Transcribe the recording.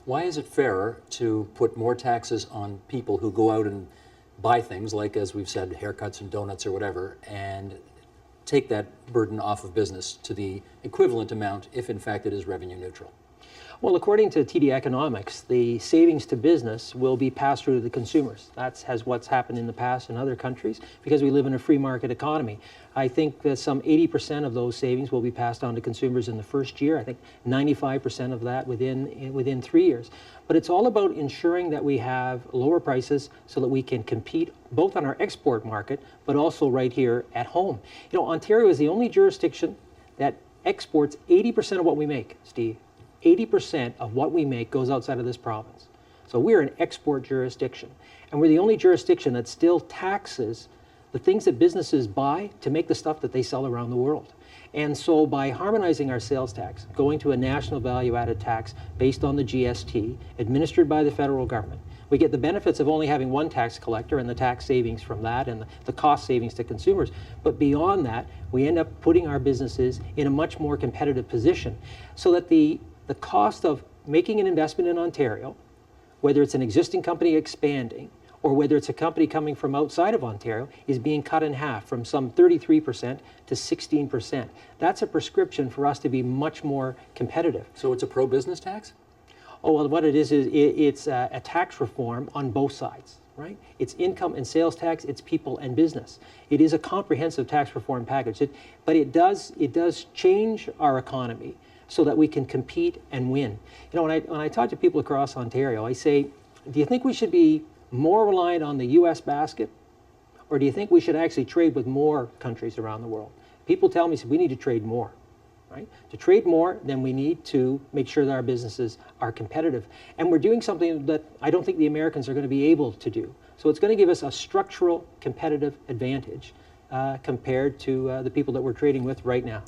Why is it fairer to put more taxes on people who go out and buy things like, as we've said, haircuts and donuts or whatever, and take that burden off of business to the equivalent amount if in fact it is revenue neutral? Well, according to TD Economics, the savings to business will be passed through to the consumers. That's what's happened in the past in other countries because we live in a free market economy. I think that some 80% of those savings will be passed on to consumers in the first year. I think 95% of that within 3 years. But it's all about ensuring that we have lower prices so that we can compete both on our export market, but also right here at home. You know, Ontario is the only jurisdiction that exports 80% of what we make, Steve. 80% of what we make goes outside of this province. So we're an export jurisdiction. And we're the only jurisdiction that still taxes the things that businesses buy to make the stuff that they sell around the world. And so by harmonizing our sales tax, going to a national value-added tax based on the GST, administered by the federal government, we get the benefits of only having one tax collector and the tax savings from that and the cost savings to consumers. But beyond that, we end up putting our businesses in a much more competitive position so that the cost of making an investment in Ontario, whether it's an existing company expanding or whether it's a company coming from outside of Ontario, is being cut in half from some 33% to 16%. That's a prescription for us to be much more competitive. So it's a pro-business tax? Oh, well, what it is it's a tax reform on both sides, right? It's income and sales tax, it's people and business. It is a comprehensive tax reform package, but it does change our economy so that we can compete and win. You know, when I talk to people across Ontario, I say, do you think we should be more reliant on the US basket, or do you think we should actually trade with more countries around the world? People tell me, we need to trade more, right? To trade more, then we need to make sure that our businesses are competitive. And we're doing something that I don't think the Americans are going to be able to do. So it's going to give us a structural competitive advantage compared to the people that we're trading with right now.